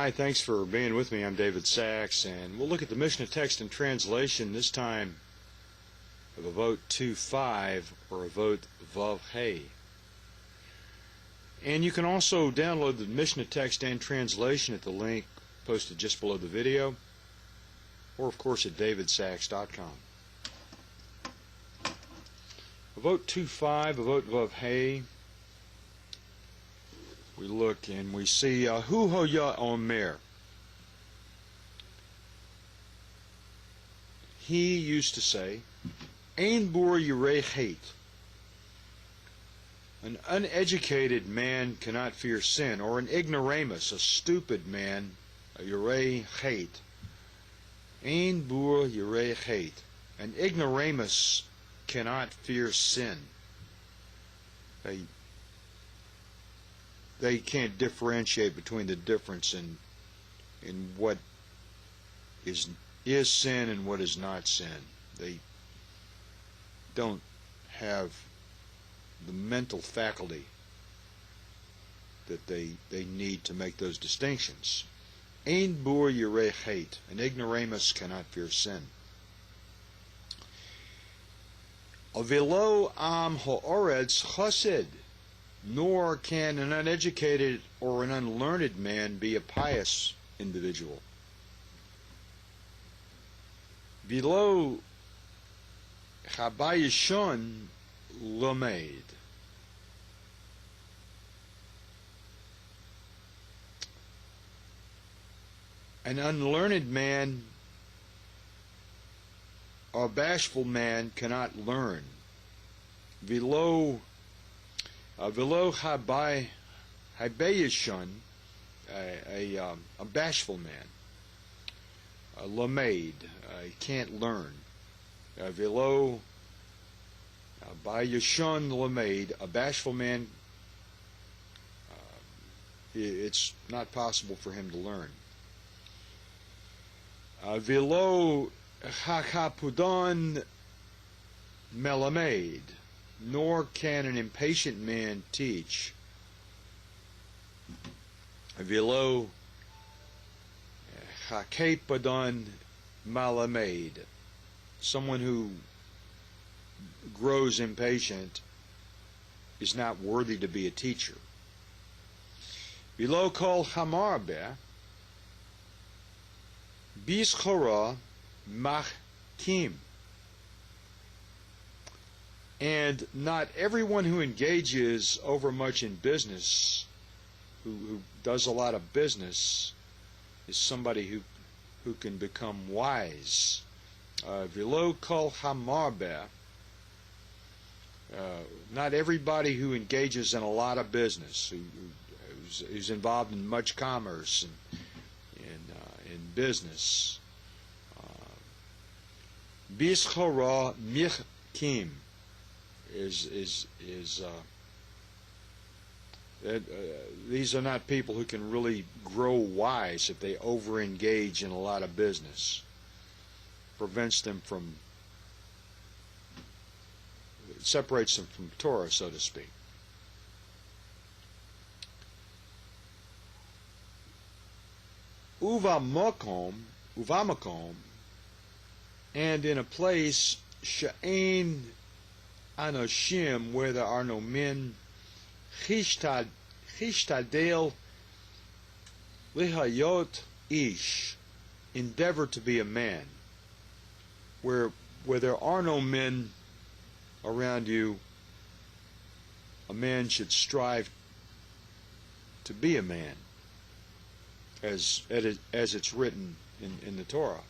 Hi, thanks for being with me. I'm David Sachs, and we'll look at the Mishnah text and translation, this time of Avot 2.5 or Avot 2.5. And you can also download the Mishnah text and translation at the link posted just below the video, or of course at davidsachs.com. Avot 2.5, Avot 2.5. We look and we see Hu Hoya Omer. He used to say, Ein bur yirei hate. An uneducated man cannot fear sin, or an ignoramus, a stupid man, a yirei hate. Ein bur yirei hate. An ignoramus cannot fear sin. They can't differentiate between the difference in what is sin and what is not sin. They don't have the mental faculty that they need to make those distinctions. Ein bur yirei hate. An ignoramus cannot fear sin. Avilo am ha'oretz chassid. Nor can an uneducated or an unlearned man be a pious individual. Below chabayishon lomed. An unlearned man or bashful man cannot learn. Below habayishon, a bashful man, lamed, he can't learn. Velo bayishon lamed, a bashful man, it's not possible for him to learn. Velo hakapudon melamed. Nor can an impatient man teach. Velo hakepadon malamed. Someone who grows impatient is not worthy to be a teacher. Velo kol hamarbe bischora machkim. And not everyone who engages overmuch in business, who does a lot of business, is somebody who can become wise. Velo kol hamarbe. Not everybody who engages in a lot of business, who's involved in much commerce and in business. Bischora michkim. These are not people who can really grow wise if they over-engage in a lot of business. Prevents them from, it separates them from Torah, so to speak. Uvamakom, and in a place she'ein anoshim, where there are no men, chishtadel lihayot ish, endeavor to be a man. Where there are no men around you, a man should strive to be a man, as it's written in the Torah.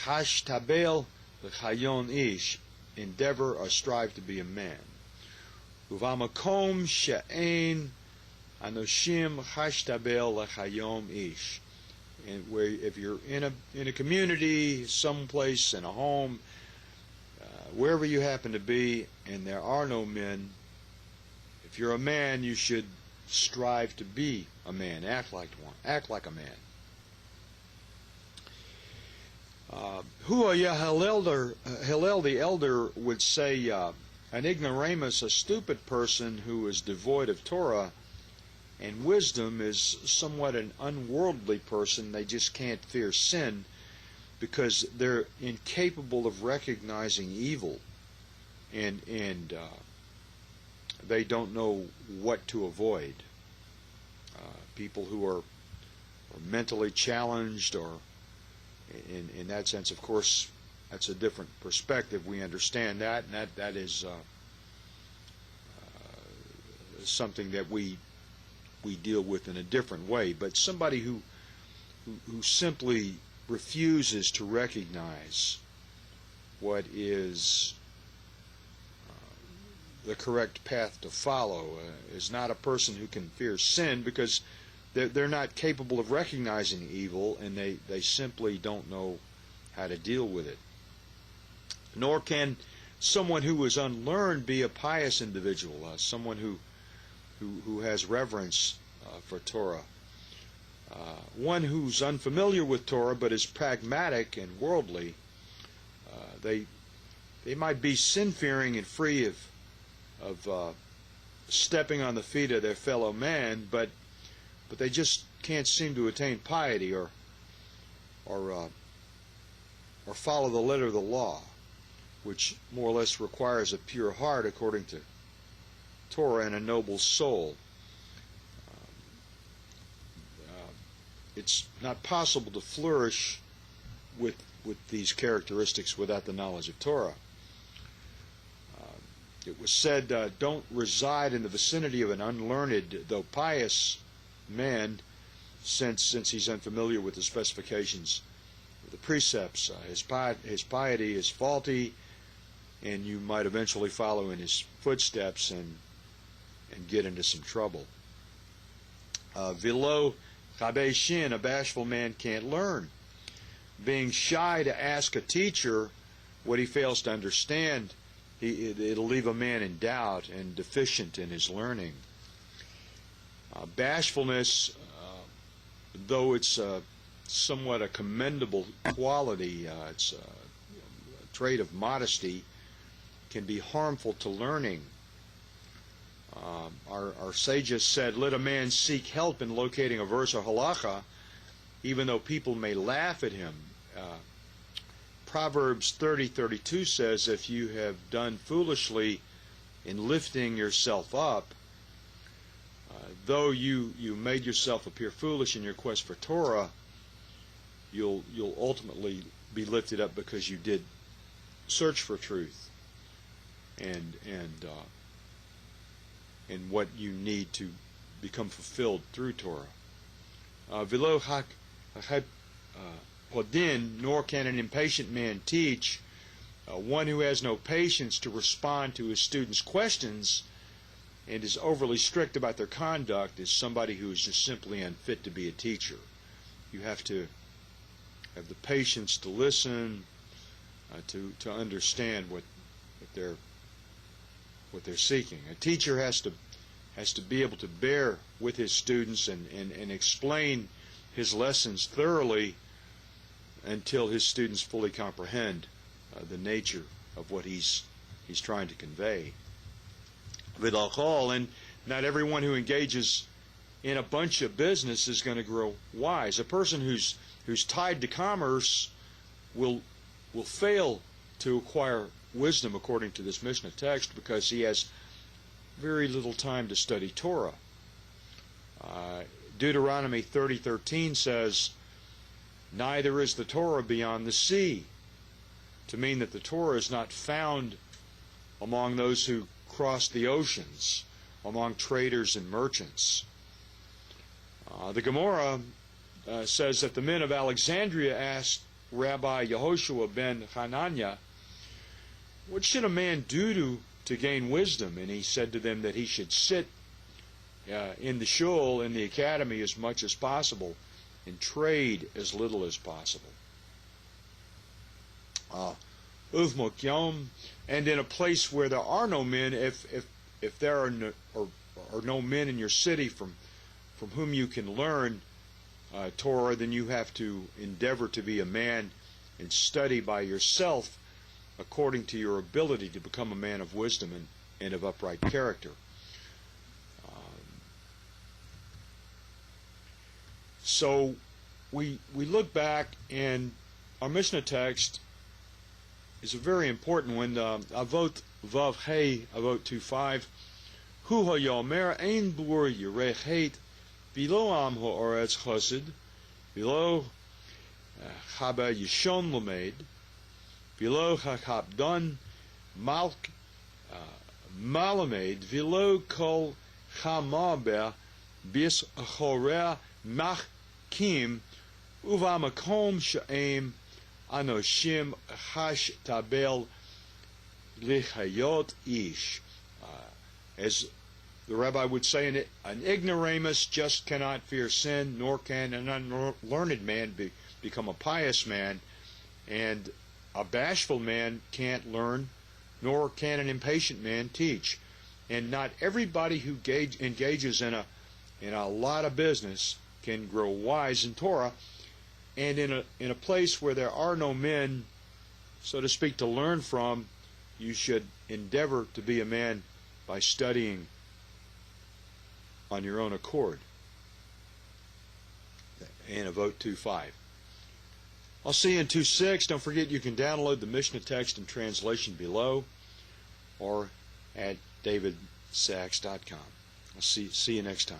Hashtabel l'chayon ish, endeavor or strive to be a man. Uvamakom she'ein anoshim hashtabel l'chayon ish. And where, if you're in a community, someplace, in a home, wherever you happen to be, and there are no men, if you're a man, you should strive to be a man, act like one, act like a man. Hillel the elder would say, an ignoramus, a stupid person who is devoid of Torah, And wisdom is somewhat an unworldly person. They just can't fear sin because they're incapable of recognizing evil, and they don't know what to avoid. People who are mentally challenged, or in that sense, of course, that's a different perspective. We understand that, and that is something that we deal with in a different way. But somebody who simply refuses to recognize what is the correct path to follow is not a person who can fear sin, because they're not capable of recognizing evil, and they simply don't know how to deal with it. Nor can someone who is unlearned be a pious individual, someone who has reverence for Torah. One who's unfamiliar with Torah but is pragmatic and worldly, they might be sin-fearing and free of stepping on the feet of their fellow man, but they just can't seem to attain piety or follow the letter of the law, which more or less requires a pure heart according to Torah and a noble soul. It's not possible to flourish with these characteristics without the knowledge of Torah. It was said, don't reside in the vicinity of an unlearned, though pious man, since he's unfamiliar with the specifications of the precepts. His piety is faulty, and you might eventually follow in his footsteps and get into some trouble. Vilo chabe shin, a bashful man can't learn. Being shy to ask a teacher what he fails to understand, it'll leave a man in doubt and deficient in his learning. Bashfulness, though it's somewhat a commendable quality, it's a trait of modesty, can be harmful to learning. Our sages said, let a man seek help in locating a verse or halacha, even though people may laugh at him. Proverbs 30:32 says, if you have done foolishly in lifting yourself up, though you made yourself appear foolish in your quest for Torah, you'll ultimately be lifted up because you did search for truth and what you need to become fulfilled through Torah. Velo hodin, nor can an impatient man teach. One who has no patience to respond to his students' questions and is overly strict about their conduct is somebody who is just simply unfit to be a teacher. You have to have the patience to listen, to understand what they're seeking. A teacher has to be able to bear with his students and explain his lessons thoroughly until his students fully comprehend the nature of what he's trying to convey. And not everyone who engages in a bunch of business is going to grow wise. A person who's tied to commerce will fail to acquire wisdom according to this Mishnah text because he has very little time to study Torah. Deuteronomy 30:13 says, neither is the Torah beyond the sea, to mean that the Torah is not found among those who cross the oceans, among traders and merchants. The Gemara says that the men of Alexandria asked Rabbi Yehoshua ben Hananiah, what should a man do to gain wisdom? And he said to them that he should sit in the shul, in the academy, as much as possible, and trade as little as possible. Uvmuk yom, and in a place where there are no men, if there are no men in your city from whom you can learn Torah, then you have to endeavor to be a man and study by yourself according to your ability to become a man of wisdom and of upright character. So we look back, and our Mishnah text is a very important one. Avot 2.5, Avot 2.5. Hu hayomer ein bur yirech hate, below am ha'oretz chassid, below chaba yishon lamed, below chakabdon malk malamed, below kol chamaber bis chorea machkim, uvamakom she'em anoshim chash tabel lichayot ish. As the rabbi would say, an ignoramus just cannot fear sin, nor can an unlearned man become a pious man, and a bashful man can't learn, nor can an impatient man teach. And not everybody who engages in a lot of business can grow wise in Torah. And in a place where there are no men, so to speak, to learn from, you should endeavor to be a man by studying on your own accord. And Avot 2.5. I'll see you in 2.6. Don't forget you can download the Mishnah text and translation below, or at davidsachs.com. I'll see you next time.